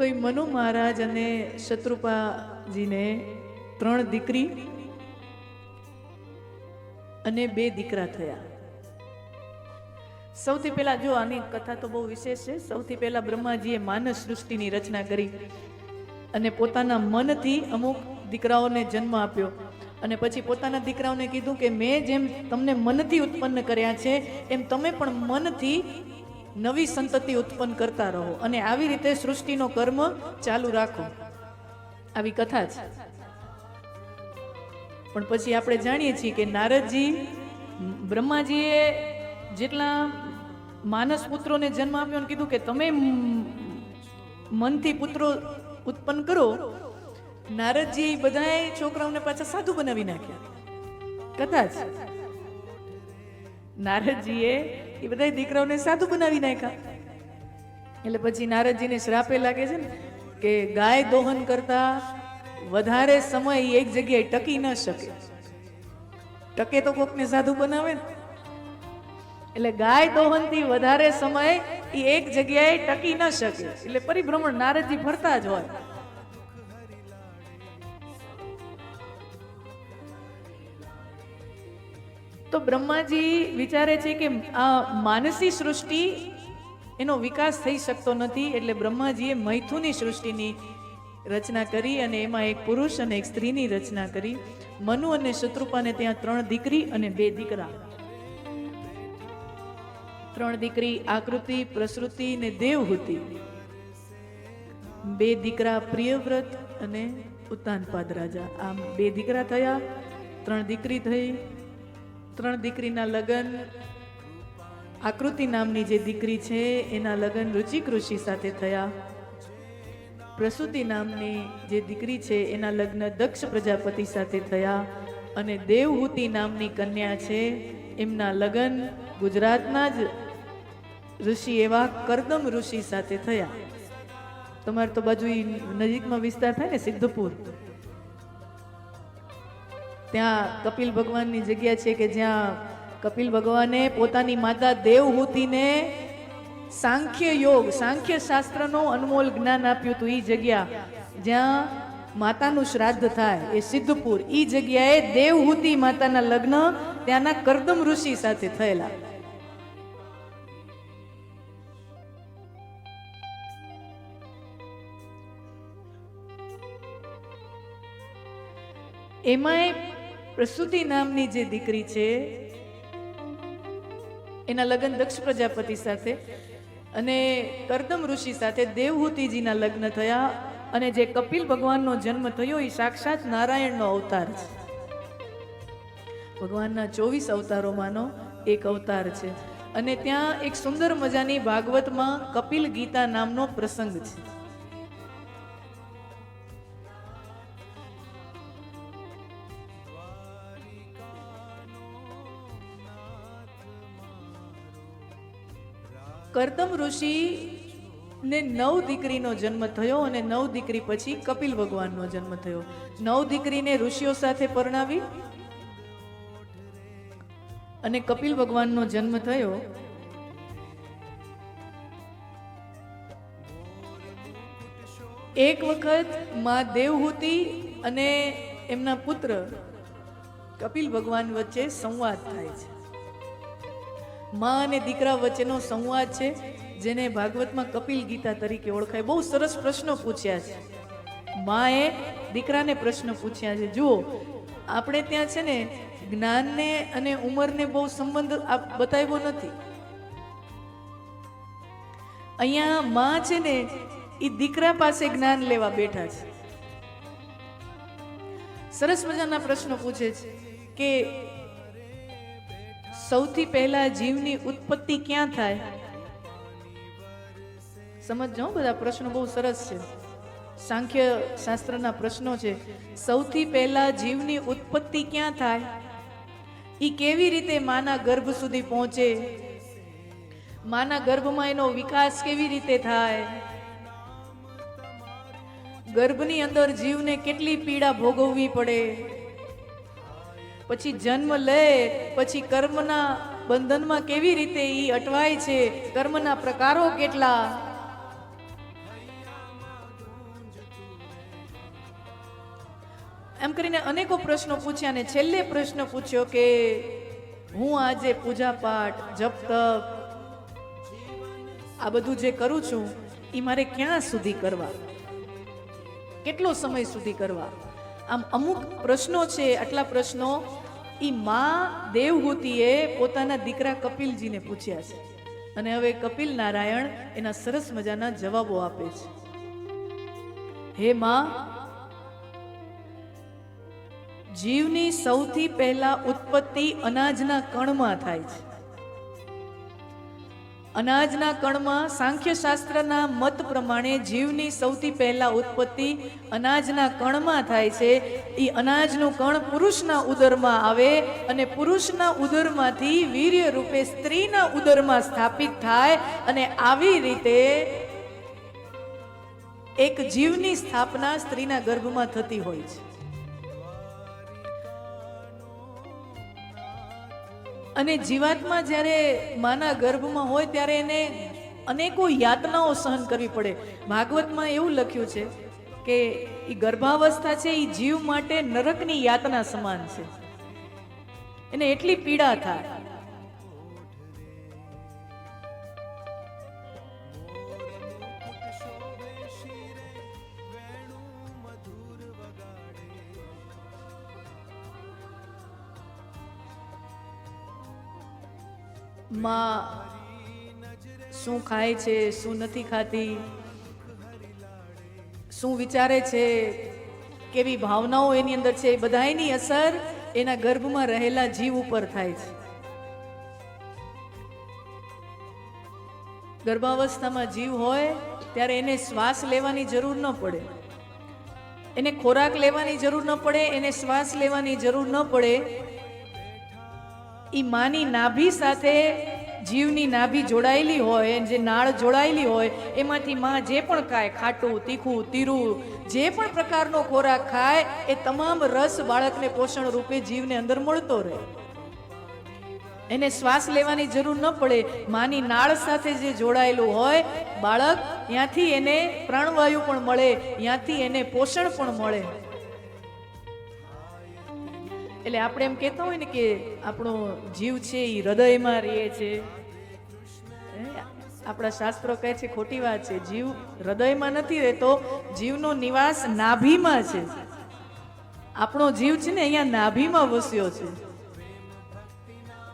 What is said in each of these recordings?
તો એ મનુ મહારાજ અને શત્રુપાજીને 3 દીકરી અને 2 દીકરા થયા. સૌથી પહેલા જો આની કથા તો બહુ વિશેષ છે. સૌથી પહેલા બ્રહ્માજીએ માનસ સૃષ્ટિની રચના કરી અને પોતાના મનથી અમુક દીકરાઓને જન્મ આપ્યો. અને પછી પોતાના દીકરાઓને કીધું કે મેં જેમ તમને મનથી ઉત્પન્ન કર્યા છે એમ તમે પણ મનથી નવી સંતતિ ઉત્પન્ન કરતા રહો અને આવી રીતે સૃષ્ટિનો કર્મ ચાલુ રાખો. આવી કથા છે. પણ પછી આપણે જાણીએ છીએ કે નારદજી બ્રહ્માજીએ જેટલા માનસ પુત્રોને જન્મ આપ્યો કીધું કે તમે મનથી પુત્રો ઉત્પન્ન કરો. નારદજી બધાએ છોકરાઓને પાછા સાધુ બનાવી નાખ્યા. કદાચ નારદજીએ એ બધા દીકરાઓને સાધુ બનાવી નાખ્યા. એટલે પછી નારદજીને શ્રાપે લાગે છે ને કે ગાય દોહન કરતા વધારે સમય એક જગ્યાએ ટકી ન શકે. ટકે તો કોકને સાધુ બનાવે ને. એટલે ગાય દોહન થી વધારે સમય એ એક જગ્યાએ ટકી ન શકે. એટલે પરિભ્રમણ નારદજી ફરતા જ હોય. તો બ્રહ્માજી વિચારે છે કે આ માનસી સૃષ્ટિ એનો વિકાસ થઈ શકતો નથી. એટલે બ્રહ્માજીએ મૈથુની સૃષ્ટિની રચના કરી અને એમાં એક પુરુષ અને એક સ્ત્રીની રચના કરી. મનુ અને શત્રુપાને ત્યાં 3 દીકરી અને 2 દીકરા. 3 દીકરી આકૃતિ, પ્રસૃતિ ને દેવહૂતિ. 2 દીકરા પ્રિયવ્રત અને ઉત્તાનપાદ રાજા. આમ 2 દીકરા થયા, 3 દીકરી થઈ. 3 દીકરીના લગ્ન આકૃતિ નામની જે દીકરી છે એના લગ્ન રુચિક ઋષિ સાથે થયા. પ્રસૂતિ નામની જે દીકરી છે એના લગ્ન દક્ષ પ્રજાપતિ સાથે થયા. અને દેવહૂતિ નામની કન્યા છે એમના લગ્ન ગુજરાતના જ ઋષિ એવા કરદમ ઋષિ સાથે થયા. તમારે તો બાજુ નજીકમાં વિસ્તાર થાય ને સિદ્ધપુર, ત્યાં કપિલ ભગવાનની જગ્યા છે કે જ્યાં કપિલ ભગવાને પોતાની માતા દેવહૂતિને સાંખ્ય યોગ, સાંખ્ય શાસ્ત્રનો અનમોલ જ્ઞાન આપ્યું હતું. એ જગ્યા જ્યાં માતાનું શ્રાદ્ધ થાય એ સિદ્ધપુર. એ જગ્યાએ દેવહૂતિ માતાના લગ્ન ત્યાંના કરદમ ઋષિ સાથે થયેલા. એમાંય પ્રસૂતિ નામની જે દીકરી છે એના લગ્ન દક્ષ પ્રજાપતિ સાથે અને કરદમ ઋષિ સાથે દેવહૂતિજીના લગ્ન થયા. અને જે કપિલ ભગવાનનો જન્મ થયો એ સાક્ષાત નારાયણનો અવતાર છે. ભગવાનના 24 અવતારોમાંનો એક અવતાર છે. અને ત્યાં એક સુંદર મજાની ભાગવતમાં કપિલ ગીતા નામનો પ્રસંગ છે. કરદમ ઋષિ ને 9 દીકરીનો જન્મ થયો અને 9 દીકરી પછી કપિલ ભગવાનનો જન્મ થયો. 9 દીકરીને ઋષિઓ સાથે પરણાવી અને કપિલ ભગવાનનો જન્મ થયો. એક વખત માં દેવહૂતિ અને એમના પુત્ર કપિલ ભગવાન વચ્ચે સંવાદ થાય છે. માં અને દીકરા વચ્ચેનો સંવાદ છે જેને ભાગવતમાં કપિલ ગીતા તરીકે ઓળખાય. બહુ સરસ પ્રશ્નો પૂછ્યા છે. માએ દીકરાને પ્રશ્ન પૂછ્યા છે. જુઓ, આપણે ત્યાં છે ને જ્ઞાનને અને ઉંમરને બહુ સંબંધ બતાવ્યો નથી. અહીંયા માં છે ને એ દીકરા પાસે જ્ઞાન લેવા બેઠા છે. સરસ મજાના પ્રશ્નો પૂછે છે કે સૌથી પહેલા જીવની ઉત્પત્તિ ક્યાં થાય? સમજો, બધા પ્રશ્નો બહુ સરસ છે. સાંખ્ય શાસ્ત્રના પ્રશ્નો છે. સૌથી પહેલા જીવની ઉત્પત્તિ ક્યાં થાય? ઈ કેવી રીતે માના ગર્ભ સુધી પહોંચે? માના ગર્ભમાં એનો વિકાસ કેવી રીતે થાય? ગર્ભની અંદર જીવને કેટલી પીડા ભોગવવી પડે? પછી જન્મ લે પછી કર્મના બંધનમાં કેવી રીતે ઈ અટવાય છે? કર્મના પ્રકારો કેટલા? એમ કરીને અનેકો પ્રશ્નો પૂછ્યા અને છેલ્લે પ્રશ્ન પૂછ્યો કે હું આજે પૂજા પાઠ જપ તપ આ બધું જે કરું છું એ મારે ક્યાં સુધી કરવા, કેટલો સમય સુધી કરવા? આમ અમુક પ્રશ્નો છે, આટલા પ્રશ્નો ઈ માં દેવહૂતિએ પોતાના દીકરા કપિલજીને પૂછ્યા છે અને હવે કપિલ નારાયણ એના સરસ મજાના જવાબો આપે છે. હે માં, જીવની સૌથી પહેલા ઉત્પત્તિ અનાજના કણમાં થાય છે. અનાજના કણમાં સાંખ્ય શાસ્ત્રના મત પ્રમાણે જીવની સૌથી પહેલા ઉત્પત્તિ અનાજના કણમાં થાય છે. એ અનાજનું કણ પુરુષના ઉદરમાં આવે અને પુરુષના ઉદરમાંથી વીર્ય રૂપે સ્ત્રીના ઉદરમાં સ્થાપિત થાય અને આવી રીતે એક જીવની સ્થાપના સ્ત્રીના ગર્ભમાં થતી હોય છે. અને જીવાત્મા જ્યારે માના ગર્ભમાં હોય ત્યારે એને અનેકો યાતનાઓ સહન કરવી પડે. ભાગવતમાં એવું લખ્યું છે કે એ ગર્ભાવસ્થા છે એ જીવ માટે નરકની યાતના સમાન છે. એને એટલી પીડા થાય. માં શું ખાય છે, શું નથી ખાતી, શું વિચારે છે, કેવી ભાવનાઓ એની અંદર છે, એ બધાની અસર એના ગર્ભમાં રહેલા જીવ ઉપર થાય છે. ગર્ભાવસ્થામાં જીવ હોય ત્યારે એને શ્વાસ લેવાની જરૂર ન પડે, એને ખોરાક લેવાની જરૂર ન પડે, એને શ્વાસ લેવાની જરૂર ન પડે. ઈ માની નાભી સાથે જીવની નાભી જોડાયેલી હોય, જે નાળ જોડાયેલી હોય, એમાંથી માં જે પણ ખાય, ખાટું, તીખું, તીરું, જે પણ પ્રકારનો ખોરાક ખાય એ તમામ રસ બાળકને પોષણ રૂપે જીવને અંદર મળતો રહે. એને શ્વાસ લેવાની જરૂર ન પડે. માની નાળ સાથે જે જોડાયેલું હોય બાળક, ત્યાંથી એને પ્રાણવાયુ પણ મળે, ત્યાંથી એને પોષણ પણ મળે. એટલે આપણે એમ કહેતા હોય ને કે આપણો જીવ છે એ હૃદયમાં રહે છે. આપણા શાસ્ત્રો કહે છે ખોટી વાત છે. જીવ હૃદયમાં નથી રહેતો, જીવનો નિવાસ નાભીમાં છે. આપણો જીવ છે ને અહીંયા નાભીમાં વસ્યો છે.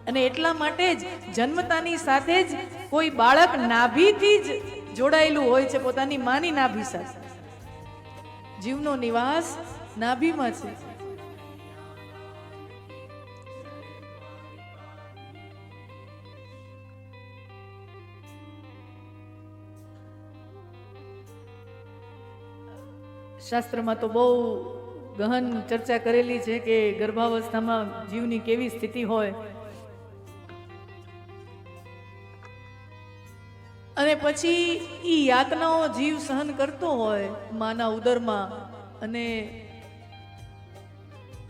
અને એટલા માટે જ જન્મતાની સાથે જ કોઈ બાળક નાભીથી જ જોડાયેલું હોય છે, પોતાની માની નાભી સાથે. જીવનો નિવાસ નાભીમાં છે. શાસ્ત્રમાં તો બહુ ગહન ચર્ચા કરેલી છે કે ગર્ભાવસ્થામાં જીવની કેવી સ્થિતિ હોય. અને પછી ઈ યાતનાઓ જીવ સહન કરતો હોય માના ઉદરમાં, અને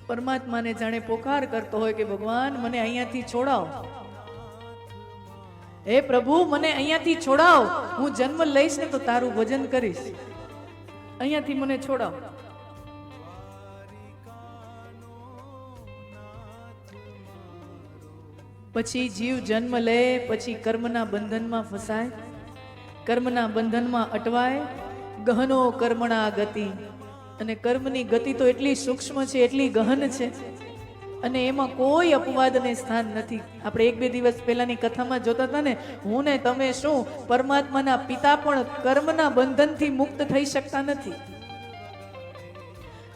પરમાત્માને જાણે પોકાર કરતો હોય કે ભગવાન મને અહીંયાથી છોડાવ, હે પ્રભુ મને અહીંયાથી છોડાવ, હું જન્મ લઈશ ને તો તારું ભજન કરીશ, અહીંયાથી મને છોડાવ. પછી જીવ જન્મ લે, પછી કર્મના બંધનમાં ફસાય, કર્મના બંધનમાં અટવાય. ગહનો કર્મણા ગતિ, અને કર્મની ગતિ તો એટલી સૂક્ષ્મ છે, એટલી ગહન છે, અને એમાં કોઈ અપવાદને સ્થાન નથી. આપણે એક બે દિવસ પહેલાની કથામાં જોતા હતા ને, હું ને તમે શું, પરમાત્માના પિતા પણ કર્મના બંધનથી મુક્ત થઈ શકતા નથી.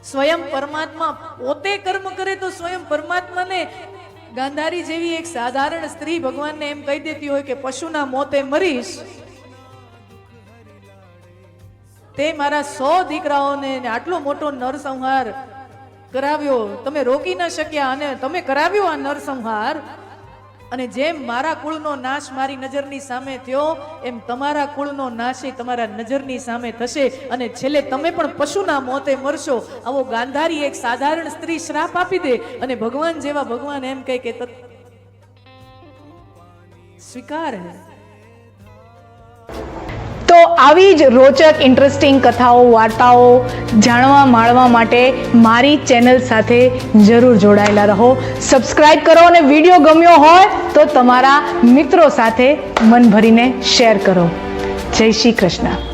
સ્વયં પરમાત્મા પોતે કર્મ કરે તો સ્વયં પરમાત્માને ગાંધારી જેવી એક સાધારણ સ્ત્રી ભગવાનને એમ કહી દેતી હોય કે પશુના મોતે મરીશ, તે મારા 100 દીકરાઓને આટલો મોટો નરસંહાર કરાવ્યો, તમે રોકી ન શક્યા અને તમે કરાવ્યો આ નરસંહાર. અને જેમ મારા કુળનો નાશ મારી નજરની સામે થયો, એમ તમારા કુળનો નાશ તમારા નજરની સામે થશે, અને છેલ્લે તમે પણ પશુના મોતે મરશો. આવો ગાંધારી એક સાધારણ સ્ત્રી શ્રાપ આપી દે, અને ભગવાન જેવા ભગવાન એમ કહે કે સ્વીકાર હે. તો આવી જ રોચક ઇન્ટરેસ્ટિંગ કથાઓ, વાર્તાઓ જાણવા માણવા માટે મારી ચેનલ સાથે જરૂર જોડાયેલા રહો. સબસ્ક્રાઇબ કરો અને વિડીયો ગમ્યો હોય તો તમારા મિત્રો સાથે મન ભરીને શેર કરો. જય શ્રી કૃષ્ણ.